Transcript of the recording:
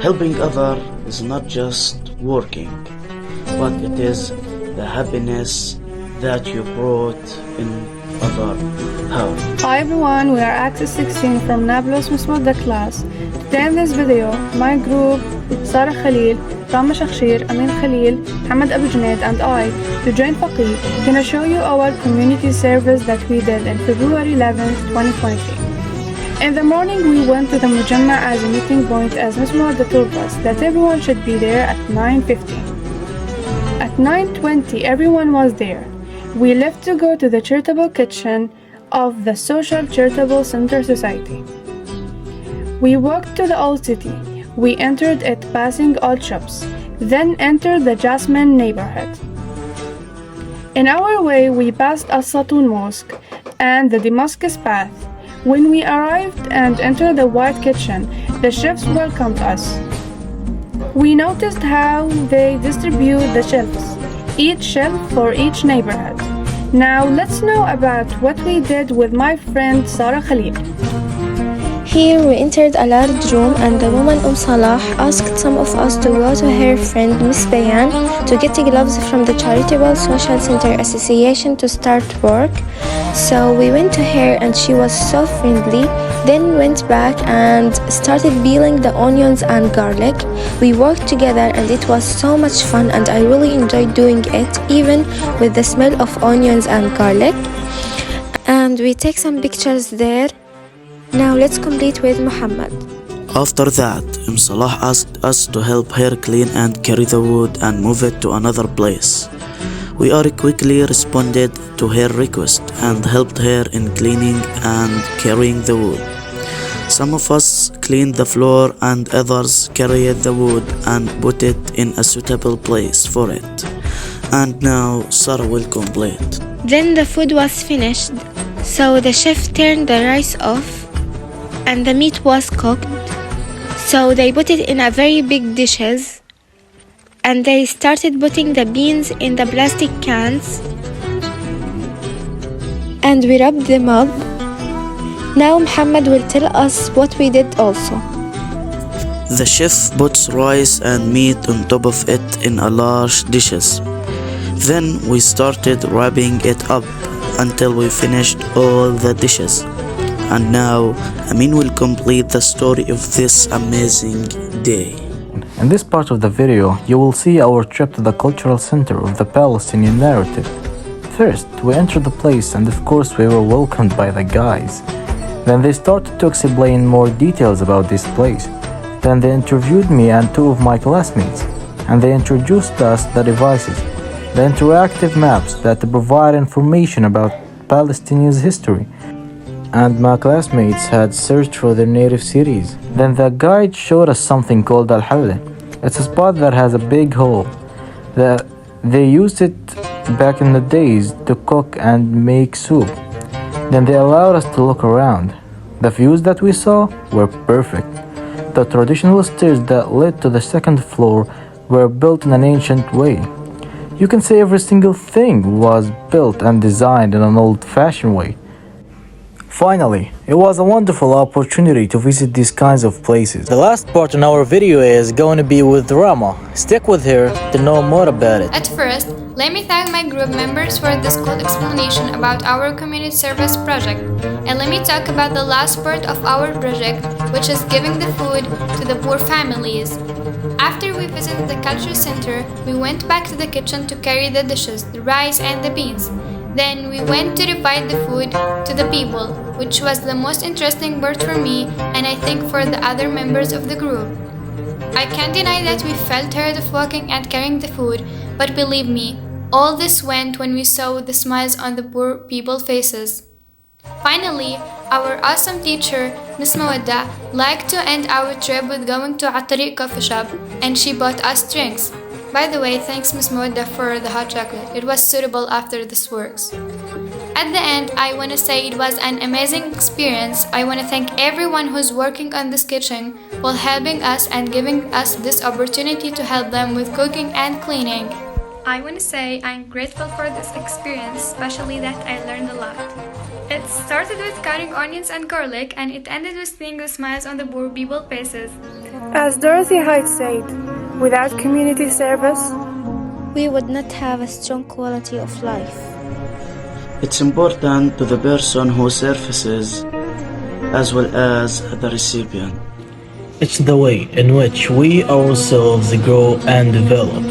Helping others is not just working, but it is the happiness that you brought in other house. Hi everyone, we are Access 16 from Nablus the class. Today in this video, my group, Sarah Khalil, Rama Shakhshir, Amin Khalil, Hamad Abu Junaid and I, to join Faqih, gonna show you our community service that we did on February 11th, 2023. In the morning, we went to the Mujamma as a meeting point as Ms. Muadda told us that everyone should be there at 9:50. At 9:20, everyone was there. We left to go to the charitable kitchen of the Social Charitable Center Society. We walked to the Old City. We entered it passing old shops, then entered the Jasmine neighborhood. In our way, we passed Al-Satoun Mosque and the Damascus Path. When we arrived and entered the White Kitchen, the chefs welcomed us. We noticed how they distribute the shelves, each shelf for each neighborhood. Now let's know about what we did with my friend Sarah Khalil. Here we entered a large room and the woman Salah asked some of us to go to her friend Miss Bayan to get gloves from the Charitable Social Center Association to start work. So we went to her and she was so friendly. Then went back and started peeling the onions and garlic. We worked together and it was so much fun and I really enjoyed doing it, even with the smell of onions and garlic. And we take some pictures there. Now let's complete with Muhammad. After that, Salah asked us to help her clean and carry the wood and move it to another place. We all quickly responded to her request and helped her in cleaning and carrying the wood. Some of us cleaned the floor and others carried the wood and put it in a suitable place for it. And now Sarah will complete. Then the food was finished, so the chef turned the rice off and the meat was cooked. So they put it in a very big dishes and they started putting the beans in the plastic cans and we rubbed them up. Now Muhammad will tell us what we did also. The chef puts rice and meat on top of it in a large dishes. Then we started wrapping it up until we finished all the dishes. And now Amin will complete the story of this amazing day. In this part of the video, you will see our trip to the cultural center of the Palestinian narrative. First, we entered the place and of course we were welcomed by the guys. Then they started to explain more details about this place. Then they interviewed me and two of my classmates. And they introduced us the devices, the interactive maps that provide information about Palestinians' history. And my classmates had searched for their native cities. Then the guide showed us something called Al-Hawla. It's a spot that has a big hole. They used it back in the days to cook and make soup. Then they allowed us to look around. The views that we saw were perfect. The traditional stairs that led to the second floor were built in an ancient way. You can say every single thing was built and designed in an old-fashioned way. Finally, it was a wonderful opportunity to visit these kinds of places. The last part in our video is going to be with Rama. Stick with her to know more about it. At first, let me thank my group members for this cool explanation about our community service project. And let me talk about the last part of our project, which is giving the food to the poor families. After we visited the culture center, we went back to the kitchen to carry the dishes, the rice and the beans. Then we went to divide the food to the people, which was the most interesting part for me and I think for the other members of the group. I can't deny that we felt tired of walking and carrying the food, but believe me, all this went when we saw the smiles on the poor people's faces. Finally, our awesome teacher, Ms. Muadda, liked to end our trip with going to Atariq coffee shop and she bought us drinks. By the way, thanks Ms. Muadda for the hot chocolate. It was suitable after this works. At the end, I want to say it was an amazing experience. I want to thank everyone who's working on this kitchen while helping us and giving us this opportunity to help them with cooking and cleaning. I want to say I'm grateful for this experience, especially that I learned a lot. It started with cutting onions and garlic and it ended with seeing the smiles on the poor people's faces. As Dorothy Height said, without community service, we would not have a strong quality of life. It's important to the person who surfaces as well as the recipient. It's the way in which we ourselves grow and develop.